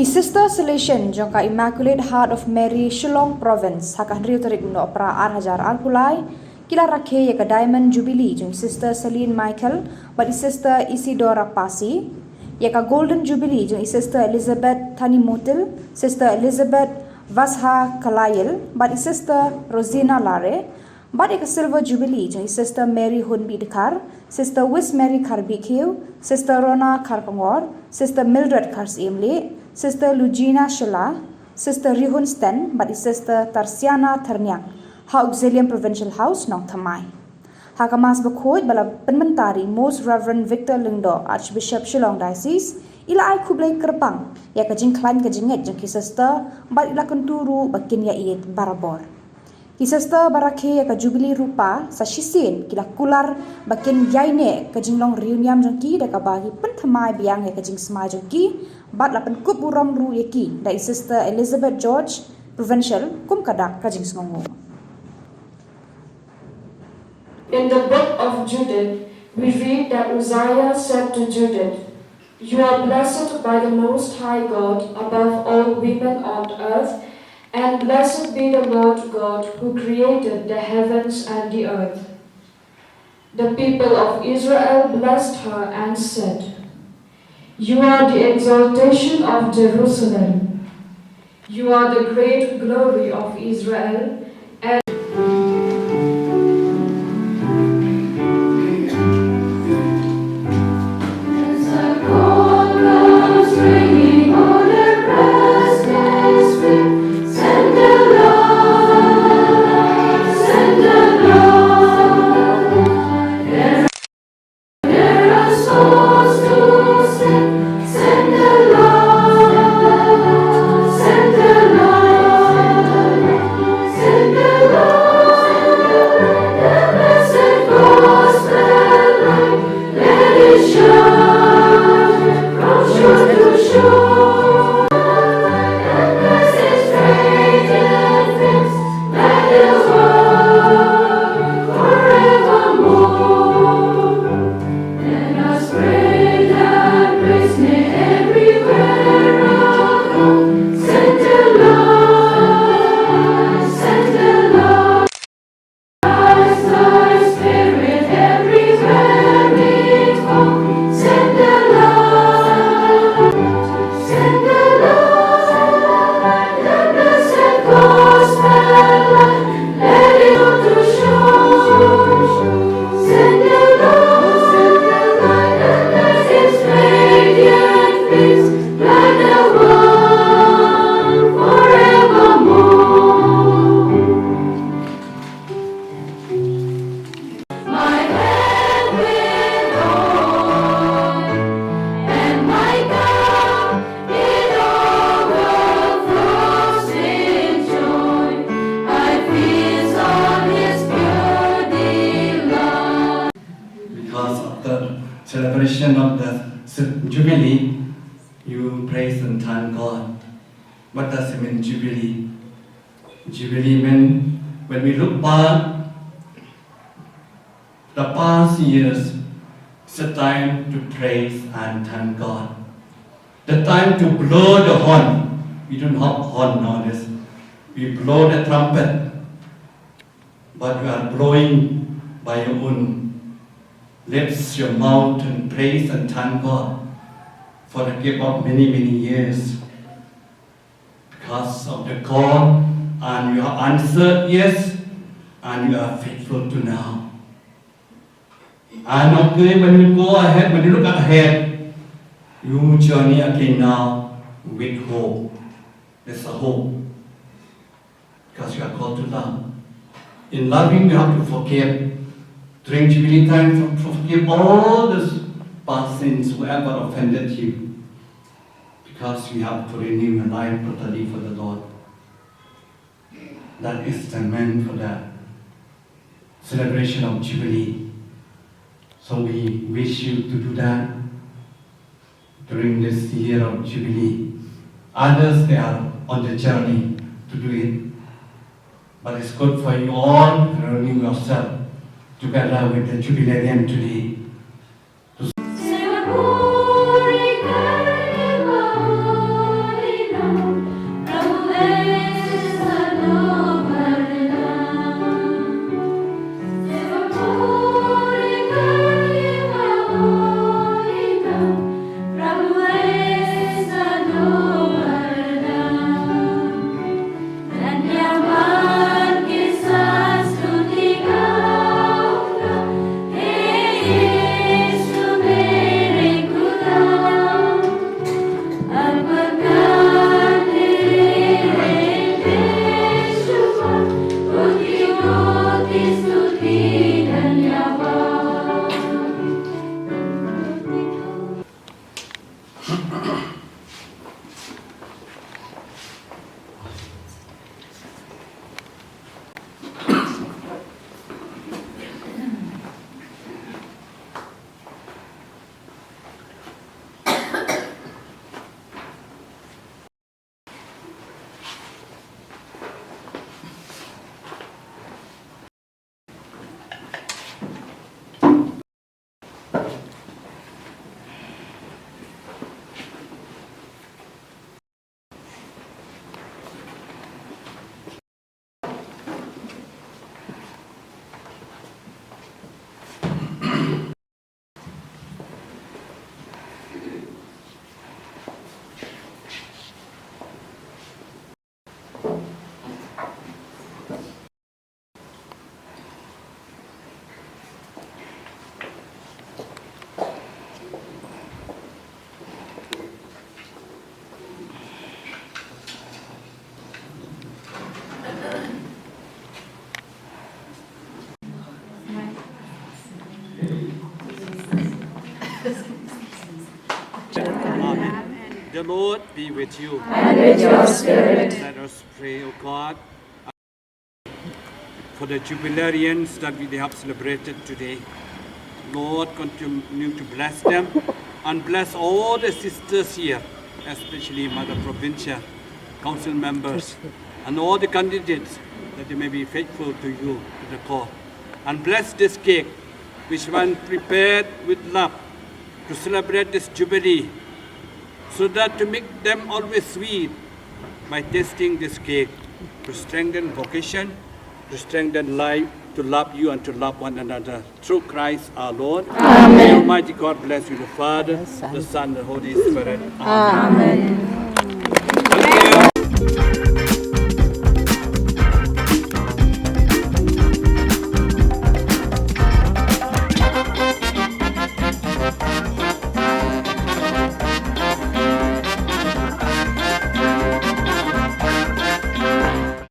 His sister Salesian jongka Immaculate Heart of Mary Shillong Province hakan rio tarik no opera Hajar Arpulai kila Rakhe ya Diamond Jubili jong sister Celine Michael but his sister Isidora Pasi ya Golden Jubili jong sister Elizabeth Tani Mutil sister Elizabeth Vasha Kalayil but his sister Rosina Lare but ya Silver Jubili jong sister Mary Hunbi Dekar sister Wis Mary Karbikhiu sister Rona Karpangor sister Mildred Karsimli Sister Lugina Shilla, Sister Rihun Sten, but his sister Tarsiana Terniak, Ha Auxilium Provincial House, Nong Thamai. Hakamas Bakoy bala Penmentari, Most Reverend Victor Lindo, Archbishop Shillong Diocese, ila ay Kublai Kerpang, ya kajing klaim kajinget jang sister, but ila kenturu bakin ya iit barabor. Sister Barakhe ya Jubili rupa sa shisin kila kular bakin yaine kajinglong reunion jangki da kabagi penthamai biang ya kajing smai jangki bat lapan kup buram ru yaki da sister Elizabeth George Provincial kum kadak kajing sngongo. In the book of Judith, we read that Uzziah said to Judith, "You are blessed by the Most High God above all women on earth, and blessed be the Lord God who created the heavens and the earth." The people of Israel blessed her and said, "You are the exaltation of Jerusalem. You are the great glory of Israel." And celebration of the Jubilee, you praise and thank God. What does it mean, Jubilee? Jubilee means when we look back the past years, it's a time to praise and thank God. The time to blow the horn. We don't have horn nowadays. We blow the trumpet, but we are blowing by your own lips, your mouth, and praise and thank God for the gift of many, many years. Because of the call, and you have answered yes, and you are faithful to now. And okay, when you go ahead, when you look ahead, you journey again now with hope. There's a hope. Because you are called to love. In loving, you have to forgive. During Jubilee time, forgive all the past sins, whoever offended you. Because you have to renew your life totally for the Lord. That is the meant for the celebration of Jubilee. So we wish you to do that during this year of Jubilee. Others, they are on the journey to do it. But it's good for you all to renew yourself together with the Jubilarian today. The Lord be with you. And with your spirit. Let us pray, O God, for the jubilarians that we have celebrated today. Lord, continue to bless them and bless all the sisters here, especially Mother Provincial, council members, and all the candidates, that they may be faithful to you, to the call. And bless this cake, which one prepared with love to celebrate this Jubilee, so that to make them always sweet by tasting this cake, to strengthen vocation, to strengthen life, to love you and to love one another. Through Christ our Lord. Amen. May Almighty God bless you, the Father, the Son, the Holy Spirit. Amen. Amen.